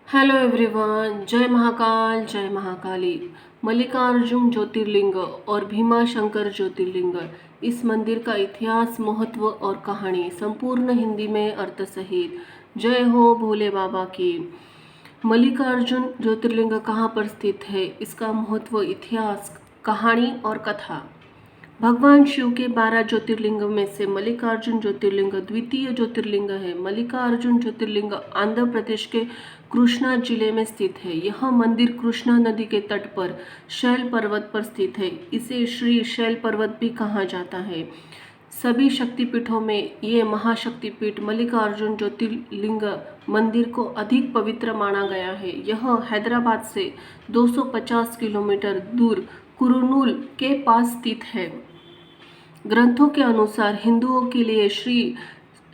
Hello everyone, जय महाकाल जय महाकाली। मल्लिकार्जुन ज्योतिर्लिंग और भीमा शंकर ज्योतिर्लिंग, इस मंदिर का इतिहास, महत्व और कहानी संपूर्ण हिंदी में अर्थ सहित। जय हो भोले बाबा की। मल्लिकार्जुन ज्योतिर्लिंग कहाँ पर स्थित है, इसका महत्व, इतिहास, कहानी और कथा। भगवान शिव के 12 ज्योतिर्लिंग में से मल्लिकार्जुन ज्योतिर्लिंग द्वितीय ज्योतिर्लिंग है। मल्लिकार्जुन ज्योतिर्लिंग आंध्र प्रदेश के कृष्णा जिले में स्थित है। यह मंदिर कृष्णा नदी के तट पर शैल पर्वत पर स्थित है। इसे श्री शैल पर्वत भी कहा जाता है। सभी शक्तिपीठों में ये महाशक्तिपीठ मल्लिकार्जुन ज्योतिर्लिंग मंदिर को अधिक पवित्र माना गया है। यह हैदराबाद से 250 किलोमीटर दूर कुरुनूल के पास स्थित है। ग्रंथों के अनुसार हिंदुओं के लिए श्री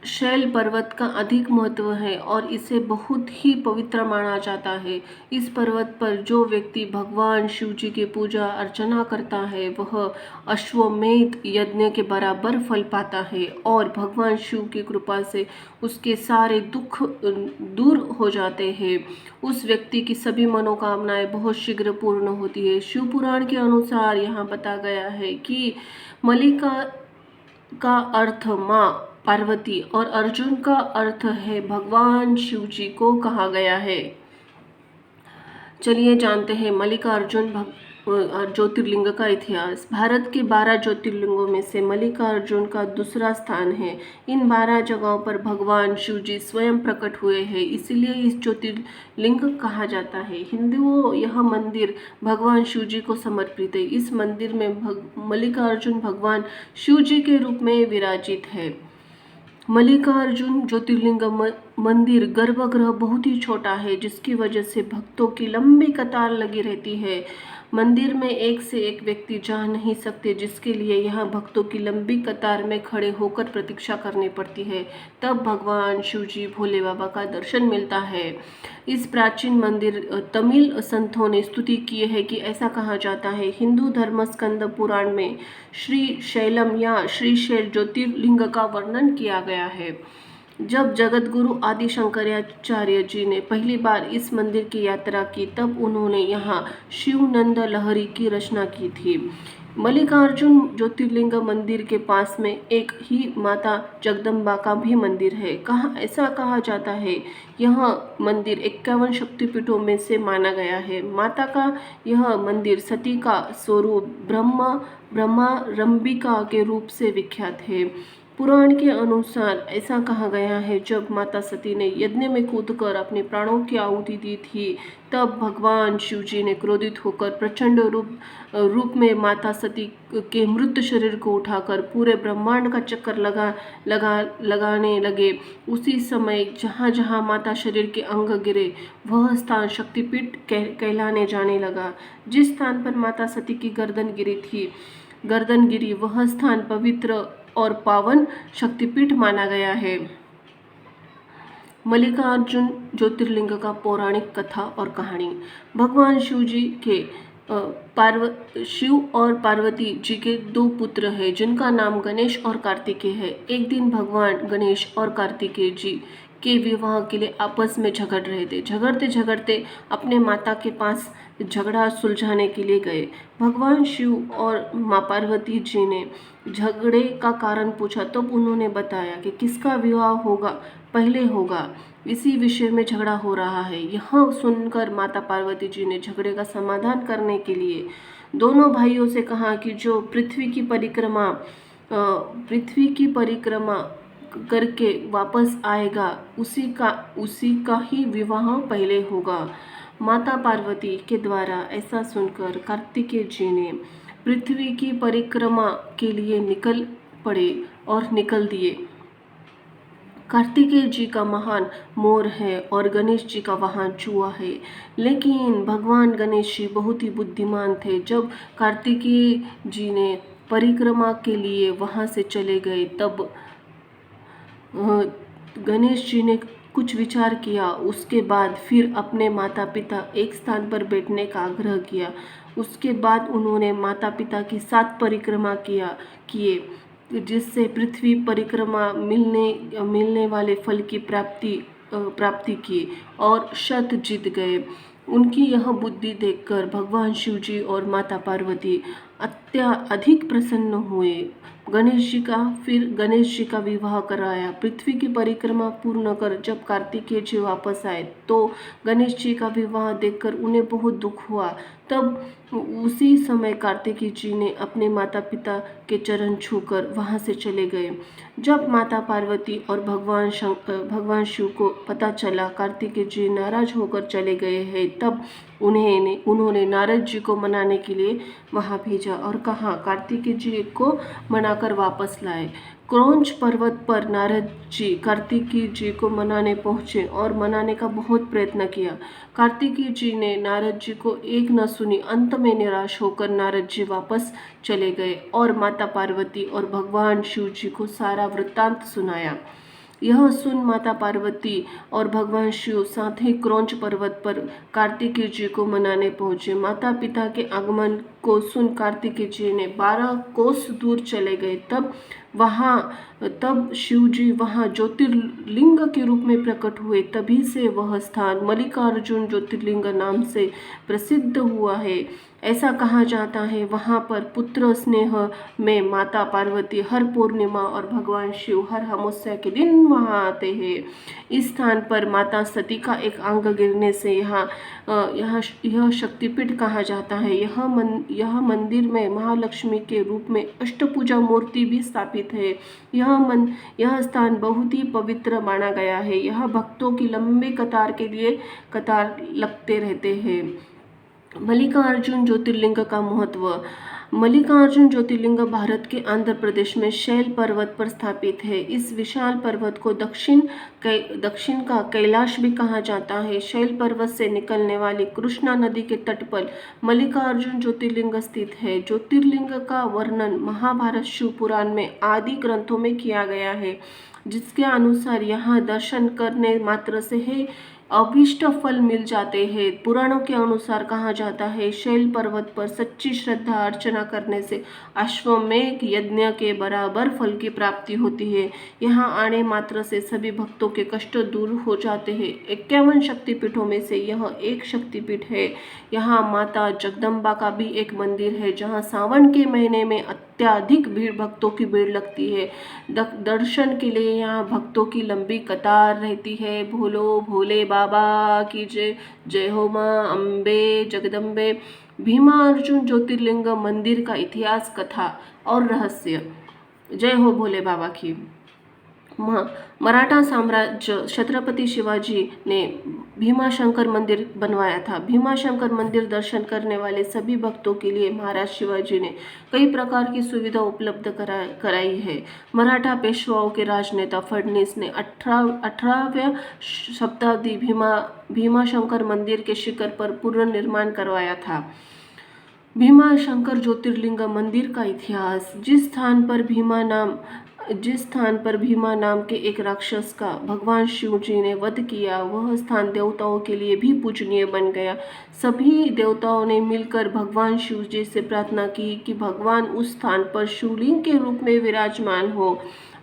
शैल पर्वत का अधिक महत्व है और इसे बहुत ही पवित्र माना जाता है। इस पर्वत पर जो व्यक्ति भगवान शिव जी की पूजा अर्चना करता है वह अश्वमेध यज्ञ के बराबर फल पाता है और भगवान शिव की कृपा से उसके सारे दुख दूर हो जाते हैं। उस व्यक्ति की सभी मनोकामनाएं बहुत शीघ्र पूर्ण होती है। शिव पुराण के अनुसार यहाँ बता गया है कि मल्लिका का अर्थ माँ पार्वती और अर्जुन का अर्थ है भगवान शिव जी को कहा गया है। चलिए जानते हैं मल्लिकार्जुन ज्योतिर्लिंग का इतिहास। भारत के 12 ज्योतिर्लिंगों में से मल्लिकार्जुन का दूसरा स्थान है। इन 12 जगहों पर भगवान शिव जी स्वयं प्रकट हुए हैं, इसलिए इस ज्योतिर्लिंग कहा जाता है। हिंदुओं यह मंदिर भगवान शिव जी को समर्पित है। इस मंदिर में मल्लिकार्जुन भगवान शिव जी के रूप में विराजित है। मल्लिकार्जुन ज्योतिर्लिंग मंदिर गर्भगृह बहुत ही छोटा है, जिसकी वजह से भक्तों की लंबी कतार लगी रहती है। मंदिर में एक से एक व्यक्ति जा नहीं सकते, जिसके लिए यहाँ भक्तों की लंबी कतार में खड़े होकर प्रतीक्षा करनी पड़ती है। तब भगवान शिव जी भोले बाबा का दर्शन मिलता है। इस प्राचीन मंदिर तमिल संतों ने स्तुति की है कि ऐसा कहा जाता है, हिंदू धर्म स्कंद पुराण में श्री शैलम या श्री शैल ज्योतिर्लिंग का वर्णन किया गया है। जब जगत गुरु आदि शंकराचार्य जी ने पहली बार इस मंदिर की यात्रा की, तब उन्होंने यहाँ शिवनंद लहरी की रचना की थी। मल्लिकार्जुन ज्योतिर्लिंग मंदिर के पास में एक ही माता जगदम्बा का भी मंदिर है। ऐसा कहा जाता है, यह मंदिर 51 शक्तिपीठों में से माना गया है। माता का यह मंदिर सती का स्वरूप ब्रह्मारंबिका के रूप से विख्यात है। पुराण के अनुसार ऐसा कहा गया है, जब माता सती ने यज्ञ में कूदकर अपने प्राणों की आहुति दी थी, तब भगवान शिव जी ने क्रोधित होकर प्रचंड रूप में माता सती के मृत शरीर को उठाकर पूरे ब्रह्मांड का चक्कर लगाने लगे। उसी समय जहाँ जहाँ माता शरीर के अंग गिरे, वह स्थान शक्तिपीठ कहलाने जाने लगा। जिस स्थान पर माता सती की गर्दन गिरी, वह स्थान पवित्र और पावन शक्तिपीठ माना गया है। मल्लिकार्जुन ज्योतिर्लिंग का पौराणिक कथा और कहानी। भगवान शिव जी के शिव और पार्वती जी के 2 पुत्र हैं, जिनका नाम गणेश और कार्तिकेय है। एक दिन भगवान गणेश और कार्तिकेय जी के विवाह के लिए आपस में झगड़ रहे थे। झगड़ते झगड़ते अपने माता के पास झगड़ा सुलझाने के लिए गए। भगवान शिव और माँ पार्वती जी ने झगड़े का कारण पूछा, तब उन्होंने बताया कि किसका विवाह पहले होगा, इसी विषय में झगड़ा हो रहा है। यह सुनकर माता पार्वती जी ने झगड़े का समाधान करने के लिए दोनों भाइयों से कहा कि जो पृथ्वी की परिक्रमा करके वापस आएगा, उसी का ही विवाह पहले होगा। माता पार्वती के द्वारा ऐसा सुनकर कार्तिकेय जी ने पृथ्वी की परिक्रमा के लिए निकल पड़े और निकल दिए। कार्तिकेय जी का वाहन मोर है और गणेश जी का वाहन चूहा है, लेकिन भगवान गणेश जी बहुत ही बुद्धिमान थे। जब कार्तिकेय जी ने परिक्रमा के लिए वहां से चले गए, तब गणेश जी ने कुछ विचार किया। उसके बाद फिर अपने माता पिता एक स्थान पर बैठने का आग्रह किया। उसके बाद उन्होंने माता पिता की 7 परिक्रमा किए, जिससे पृथ्वी परिक्रमा मिलने वाले फल की प्राप्ति प्राप्ति की और शत जीत गए। उनकी यह बुद्धि देखकर भगवान शिव जी और माता पार्वती अधिक प्रसन्न हुए। फिर गणेश जी का विवाह कराया। पृथ्वी की परिक्रमा पूर्ण कर जब कार्तिकेय जी वापस आए तो गणेश जी का विवाह देखकर उन्हें बहुत दुख हुआ। तब उसी समय कार्तिकेय जी ने अपने माता पिता के चरण छूकर वहां से चले गए। जब माता पार्वती और भगवान शिव को पता चला कार्तिकेय जी नाराज होकर चले गए हैं, तब उन्होंने नारद जी को मनाने के लिए वहां भेजा और कहा कार्तिकेय जी को मनाकर वापस लाए। क्रौंच पर्वत पर नारद जी कार्तिकेय जी को मनाने पहुंचे और मनाने का बहुत प्रयत्न किया। कार्तिकेय जी ने नारद जी को एक न सुनी। अंत में निराश होकर नारद जी वापस चले गए और माता पार्वती और भगवान शिव जी को सारा वृत्तांत सुनाया। यह सुन माता पार्वती और भगवान शिव साथ ही क्रौंच पर्वत पर कार्तिकेय जी को मनाने पहुंचे। माता पिता के आगमन को सुन कार्तिकेय जी ने 12 कोस दूर चले गए। तब शिव जी वहां ज्योतिर्लिंग के रूप में प्रकट हुए। तभी से वह स्थान मल्लिकार्जुन ज्योतिर्लिंग नाम से प्रसिद्ध हुआ है। ऐसा कहा जाता है वहां पर पुत्र स्नेह में माता पार्वती हर पूर्णिमा और भगवान शिव हर अमावस्या के दिन वहां आते हैं। इस स्थान पर माता सती का एक अंग गिरने से यह शक्तिपीठ कहा जाता है। यह मंदिर में महालक्ष्मी के रूप में अष्टभुजा मूर्ति भी स्थापित है। यह स्थान बहुत ही पवित्र माना गया है। यह भक्तों की लंबी कतार लगते रहते हैं। मल्लिकार्जुन ज्योतिर्लिंग का महत्व। मल्लिकार्जुन ज्योतिर्लिंग भारत के आंध्र प्रदेश में शैल पर्वत पर स्थापित है। इस विशाल पर्वत को दक्षिण का कैलाश भी कहा जाता है। शैल पर्वत से निकलने वाली कृष्णा नदी के तट पर मल्लिकार्जुन ज्योतिर्लिंग स्थित है। ज्योतिर्लिंग का वर्णन महाभारत शिव पुराण में आदि ग्रंथों में किया गया है, जिसके अनुसार यहाँ दर्शन करने मात्र से ही अभीष्ट फल मिल जाते हैं। पुराणों के अनुसार कहा जाता है शैल पर्वत पर सच्ची श्रद्धा अर्चना करने से अश्वमेध यज्ञ के बराबर फल की प्राप्ति होती है। यहाँ आने मात्र से सभी भक्तों के कष्ट दूर हो जाते हैं। 51 शक्तिपीठों में से यह एक शक्तिपीठ है। यहाँ माता जगदम्बा का भी एक मंदिर है, जहाँ सावन के महीने में अत्यधिक भक्तों की भीड़ लगती है। दर्शन के लिए यहाँ भक्तों की लंबी कतार रहती है। भोलो भोले बाबा की जय। जय हो माँ अम्बे जगदम्बे। भीमा अर्जुन ज्योतिर्लिंग मंदिर का इतिहास, कथा और रहस्य। जय हो भोले बाबा की। मराठा साम्राज्य छत्रपति शिवाजी ने भीमाशंकर मंदिर बनवाया था। भीमाशंकर मंदिर दर्शन करने वाले सभी भक्तों के लिए महाराज शिवाजी ने कई प्रकार की सुविधा उपलब्ध कराई है। मराठा पेशवाओं के राजनेता फडणवीस ने 18वीं शताब्दी भीमाशंकर मंदिर के शिखर पर पुनर्निर्माण करवाया था। भीमाशंकर ज्योतिर्लिंग मंदिर का इतिहास। जिस स्थान पर भीमा नाम के एक राक्षस का भगवान शिव जी ने वध किया, वह स्थान देवताओं के लिए भी पूजनीय बन गया। सभी देवताओं ने मिलकर भगवान शिव जी से प्रार्थना की कि भगवान उस स्थान पर शिवलिंग के रूप में विराजमान हो।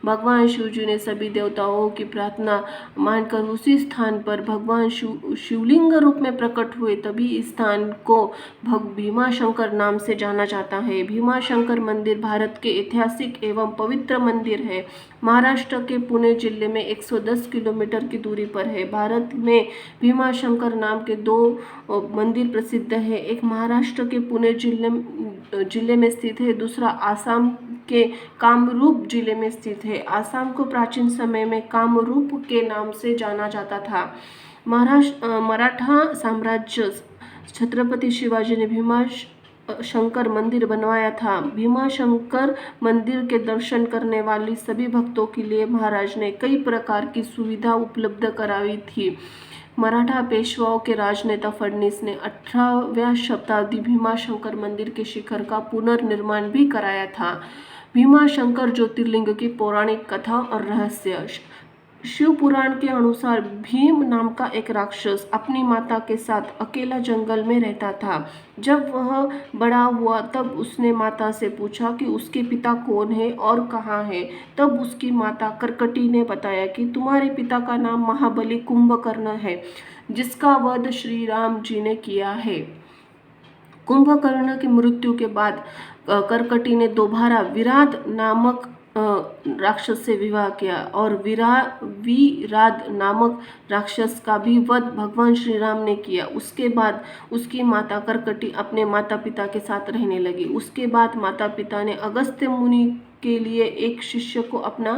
भगवान शिव जी ने सभी देवताओं की प्रार्थना मानकर उसी स्थान पर भगवान शिवलिंग रूप में प्रकट हुए। तभी इस स्थान को भीमाशंकर नाम से जाना जाता है। भीमाशंकर मंदिर भारत के ऐतिहासिक एवं पवित्र मंदिर है। महाराष्ट्र के पुणे जिले में 110 किलोमीटर की दूरी पर है। भारत में भीमाशंकर नाम के 2 मंदिर प्रसिद्ध है। एक महाराष्ट्र के पुणे जिले में स्थित है, दूसरा आसाम के कामरूप जिले में स्थित है। आसाम को प्राचीन समय में कामरूप के नाम से जाना जाता था। मराठा साम्राज्य छत्रपति शिवाजी ने भीमाशंकर मंदिर बनवाया था। भीमाशंकर मंदिर के दर्शन करने वाली सभी भक्तों के लिए महाराज ने कई प्रकार की सुविधा उपलब्ध कराई थी। मराठा पेशवाओं के राजनेता फडणवीस ने 18वीं शताब्दी भीमाशंकर मंदिर के शिखर का पुनर्निर्माण भी कराया था। भीमाशंकर ज्योतिर्लिंग की पौराणिक कथा और रहस्य। शिव पुराण के अनुसार भीम नाम का एक राक्षस अपनी माता के साथ अकेला जंगल में रहता था। जब वह बड़ा हुआ तब उसने माता से पूछा कि उसके पिता कौन है और कहाँ है। तब उसकी माता करकटी ने बताया कि तुम्हारे पिता का नाम महाबली कुंभकर्ण है, जिसका वध श्री राम जी ने किया है। कुंभकर्ण की मृत्यु के बाद करकटी ने दोबारा विराट नामक राक्षस से विवाह किया और विराट नामक राक्षस का भी वध भगवान श्री राम ने किया। उसके बाद उसकी माता करकटी अपने माता पिता के साथ रहने लगी। उसके बाद माता पिता ने अगस्त्य मुनि के लिए एक शिष्य को अपना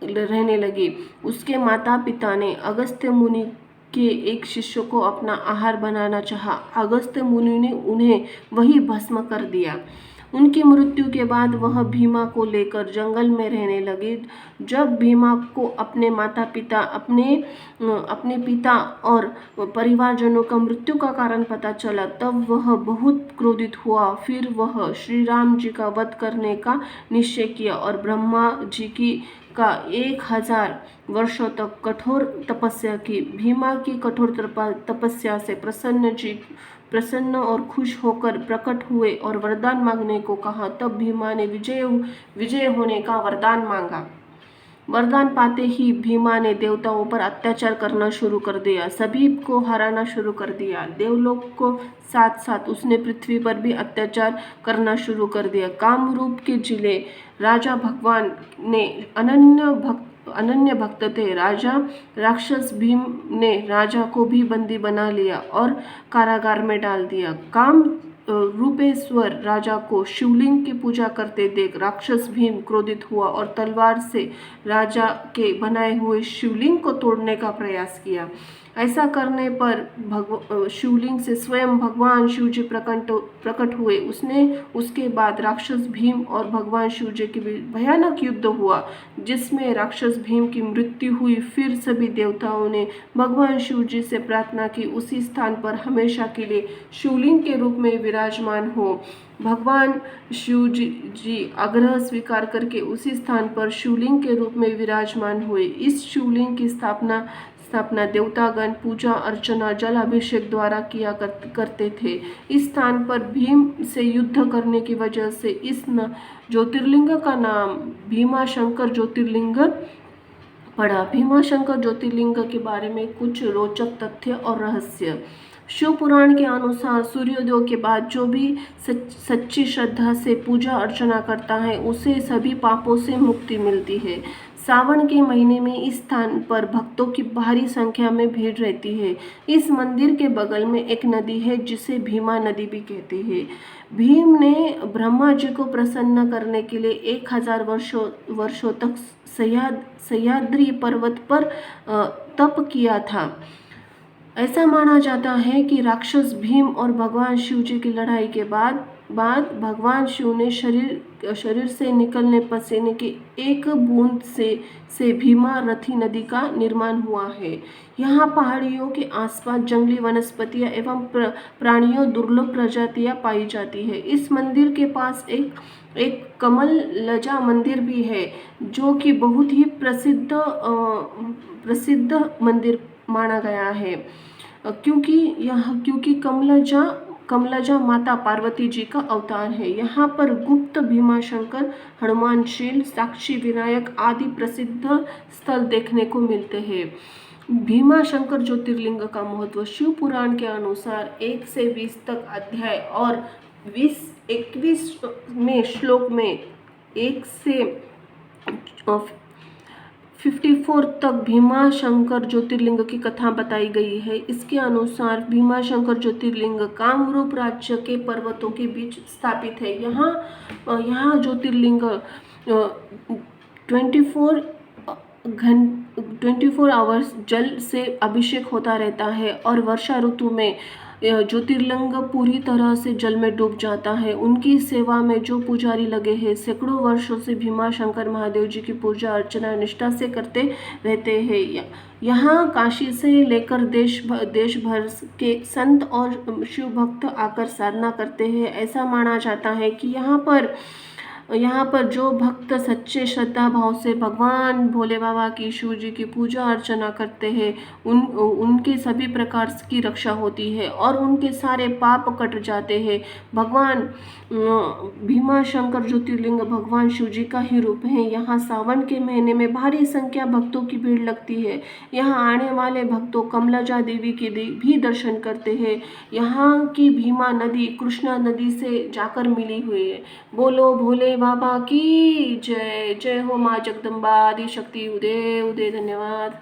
रहने लगी। उसके माता पिता ने अगस्त्य मुनि के एक शिष्य को अपना आहार बनाना चाहा। अगस्त्य मुनि ने उन्हें वही भस्म कर दिया। उनकी मृत्यु के बाद वह भीमा को लेकर जंगल में रहने लगे। जब भीमा को अपने माता पिता अपने पिता और परिवारजनों का मृत्यु का कारण पता चला, तब वह बहुत क्रोधित हुआ। फिर वह श्री राम जी का वध करने का निश्चय किया और ब्रह्मा जी की का 1000 वर्षों तक कठोर तपस्या की। भीमा की कठोर तपस्या से प्रसन्न और खुश होकर प्रकट हुए और वरदान मांगने को कहा। तब भीमा ने विजय होने का वरदान मांगा। वरदान पाते ही भीमा ने देवताओं पर अत्याचार करना शुरू कर दिया, सभी को हराना शुरू कर दिया। देवलोक को साथ साथ उसने पृथ्वी पर भी अत्याचार करना शुरू कर दिया। कामरूप के जिले राजा भगवान ने अनन्य भक्त थे। राजा राक्षस भीम ने राजा को भी बंदी बना लिया और कारागार में डाल दिया। काम रूपेश्वर राजा को शिवलिंग की पूजा करते देख राक्षस भीम क्रोधित हुआ और तलवार से राजा के बनाए हुए शिवलिंग को तोड़ने का प्रयास किया। ऐसा करने पर शिवलिंग से स्वयं भगवान शिव जी प्रकट हुए। उसके बाद राक्षस भीम और भगवान शिव जी के बीच भयानक युद्ध हुआ, जिसमें राक्षस भीम की मृत्यु हुई। फिर सभी देवताओं ने भगवान शिव जी से प्रार्थना की उसी स्थान पर हमेशा के लिए शिवलिंग के रूप में विराजमान हो। भगवान शिव जी आग्रह स्वीकार करके उसी स्थान पर शिवलिंग के रूप में विराजमान हुए। इस शिवलिंग की स्थापना देवतागण पूजा अर्चना जल अभिषेक द्वारा किया करते थे। इस स्थान पर भीम से युद्ध करने की वजह से इस ज्योतिर्लिंग का नाम भीमाशंकर ज्योतिर्लिंग पड़ा। भीमाशंकर ज्योतिर्लिंग के बारे में कुछ रोचक तथ्य और रहस्य। शिव पुराण के अनुसार सूर्योदय के बाद जो भी सच्ची श्रद्धा से पूजा अर्चना करता है उसे सभी पापों से मुक्ति मिलती है। सावन के महीने में इस स्थान पर भक्तों की भारी संख्या में भीड़ रहती है। इस मंदिर के बगल में एक नदी है जिसे भीमा नदी भी कहते हैं। भीम ने ब्रह्मा जी को प्रसन्न करने के लिए 1000 वर्षों तक सह्याद्री पर्वत पर तप किया था। ऐसा माना जाता है कि राक्षस भीम और भगवान शिव जी की लड़ाई के बाद भगवान शिव ने शरीर से निकलने पसीने की एक बूंद से भीमा रथी नदी का निर्माण हुआ है। यहाँ पहाड़ियों के आसपास जंगली वनस्पतियाँ एवं प्राणियों दुर्लभ प्रजातियाँ पाई जाती है। इस मंदिर के पास एक कमल लजा मंदिर भी है, जो कि बहुत ही प्रसिद्ध मंदिर माना गया है, क्योंकि कमलजा माता पार्वती जी का अवतार है। यहाँ पर गुप्त भीमाशंकर, हनुमानशील, साक्षी विनायक आदि प्रसिद्ध स्थल देखने को मिलते हैं। भीमाशंकर ज्योतिर्लिंग का महत्व। शिव पुराण के अनुसार 1 से 20 तक अध्याय और 21वें श्लोक में 1 से 54 तक भीमाशंकर ज्योतिर्लिंग की कथा बताई गई है। इसके अनुसार भीमाशंकर ज्योतिर्लिंग कामरूप राज्य के पर्वतों के बीच स्थापित है। यहाँ ज्योतिर्लिंग 24 आवर्स जल से अभिषेक होता रहता है और वर्षा ऋतु में ज्योतिर्लिंग पूरी तरह से जल में डूब जाता है। उनकी सेवा में जो पुजारी लगे हैं सैकड़ों वर्षों से भीमाशंकर महादेव जी की पूजा अर्चना निष्ठा से करते रहते हैं। यहाँ काशी से लेकर देश भर के संत और शिव भक्त आकर साधना करते हैं। ऐसा माना जाता है कि यहाँ पर यहाँ पर जो भक्त सच्चे श्रद्धा भाव से भगवान भोले बाबा की, शिव जी की पूजा अर्चना करते हैं, उनके सभी प्रकार की रक्षा होती है और उनके सारे पाप कट जाते हैं। भगवान भीमा शंकर ज्योतिर्लिंग भगवान शिव जी का ही रूप है। यहाँ सावन के महीने में भारी संख्या भक्तों की भीड़ लगती है। यहाँ आने वाले भक्तों कमलाजा देवी के भी दर्शन करते हैं। यहाँ की भीमा नदी कृष्णा नदी से जाकर मिली हुई है। बोलो भोले बाबा की जय। जय हो माँ जगदम्बा आदि शक्ति। उदय उदय। धन्यवाद।